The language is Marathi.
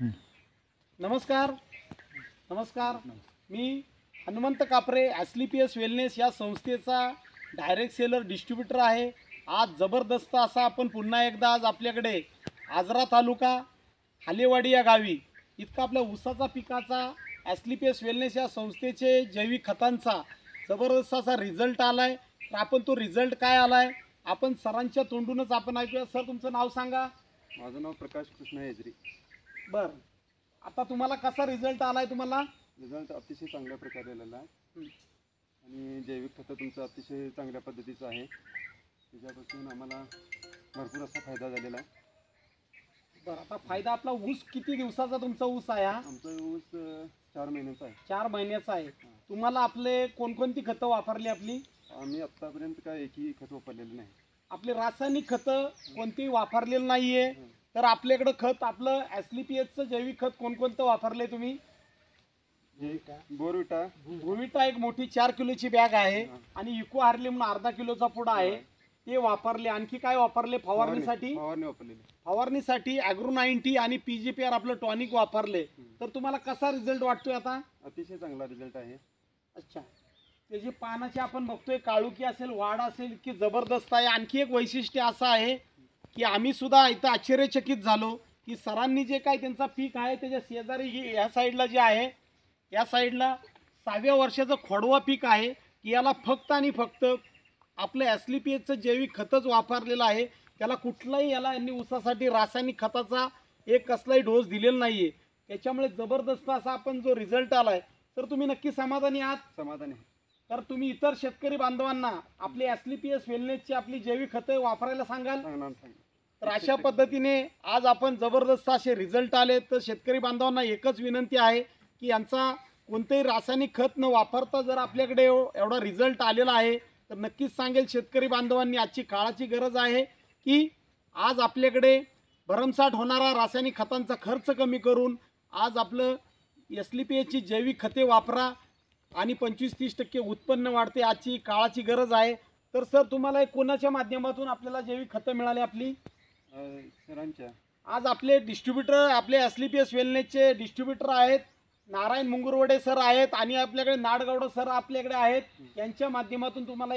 नमस्कार नमस्कार मी हनुमंत कापरे ॲस्लिपियस वेलनेस या संस्थेचा डायरेक्ट सेलर डिस्ट्रीब्युटर आहे। आज जबरदस्त असा आपण पुन्हा एकदा आज आपल्याकडे आजरा तालुका हालेवाडी या गावी इतका आपल्या ऊसाचा पिकाचा ॲस्लिपियस वेलनेस या संस्थेचे जैविक खतांचा जबरदस्त असा रिझल्ट आलाय। तर आपण तो रिझल्ट काय आलाय आपण सरांच्या तोंडूनच आपण ऐकूया। सर तुमचं नाव सांगा। माझं नाव प्रकाश कृष्ण हेजरी। बर, आता तुम्हाला कसा रिझल्ट आलाय? तुम्हाला रिझल्ट अतिशय चांगल्या प्रकारे आलेला आहे आणि जैविक खतं तुमचं अतिशय चांगल्या पद्धतीचं आहे। त्याच्यापासून आम्हाला भरपूर असा फायदा झालेला आहे। बरं, आता फायदा आपला ऊस किती दिवसाचा तुमचा ऊस आहे? हा आमचा ऊस 4 महिन्याचा आहे। 4 महिन्याचा आहे। तुम्हाला आपले कोणकोणती खतं वापरली आपली? आम्ही आत्तापर्यंत काय एकही खत वापरलेलं नाही। आपले रासायनिक खतं कोणतीही वापरलेलं नाहीये। तर आपल्याकडे खत आपलं ॲस्लिपियसचं जैविक खत कोणकोणतं वापरले तुम्ही? बोरविटा भूविटा एक मोठी 4 किलोची बॅग आहे आणि इको हार्ली म्हणून अर्धा किलोचा पुडा आहे ते वापरले। आणखी काय वापरले? फवारणीसाठी फवारणीसाठी ॲग्रो 90 आणि PGPR आपलं टॉनिक वापरले। तर तुम्हाला कसा रिझल्ट वाटतोय आता? अतिशय चांगला रिझल्ट आहे। अच्छा, त्याची पानाची आपण बघतोय काळुकी असेल वाढ असेल की जबरदस्त आहे। आणखी एक वैशिष्ट्य असं आहे की आम्ही सुद्धा इथं आश्चर्यचकित झालो की सरांनी जे काय त्यांचा पीक आहे त्याच्या शेजारी या साईडला जे आहे या साईडला 6व्या वर्षाचं खोडवा पीक आहे की याला फक्त आणि फक्त आपलं ॲस्लिपियसचं जैविक खतच वापरलेलं आहे। त्याला कुठलाही यांनी ऊसासाठी रासायनिक खताचा एक कसलाही डोस दिलेला नाहीये। त्याच्यामुळे जबरदस्त असा आपण जो रिझल्ट आलाय तर तुम्ही नक्की समाधानी आहात? समाधानी। तर तुम्ही इतर शेतकरी बांधवांना आपली ॲस्लिपियस वेलनेसची आपली जैविक खतं वापरायला सांगाल? तर अशा पद्धतीने आज आपण जबरदस्त असे रिझल्ट आले। तर शेतकरी बांधवांना एकच विनंती आहे की यांचा कोणतेही रासायनिक खत न वापरता जर आपल्याकडे एवढा रिझल्ट आलेला आहे तर नक्कीच सांगेल शेतकरी बांधवांनी आजची काळाची गरज आहे की आज आपल्याकडे भरमसाठ होणारा रासायनिक खतांचा खर्च कमी करून आज आपलं ॲस्लिपियसची जैविक खते वापरा आणि 25-30% उत्पन्न वाढते। आजची काळाची गरज आहे। तर सर तुम्हाला कोणाच्या माध्यमातून आपल्याला जैविक खतं मिळाली आपली? सरांच्या। आज आपले डिस्ट्रीब्युटर आपले ॲस्लिपियस वेलनेसचे डिस्ट्रीब्युटर आहेत नारायण मुंगुरवडे सर आहेत आणि आपल्याकडे नाडगौड सर आपल्याकडे आहेत। यांच्या माध्यमातून तुम्हाला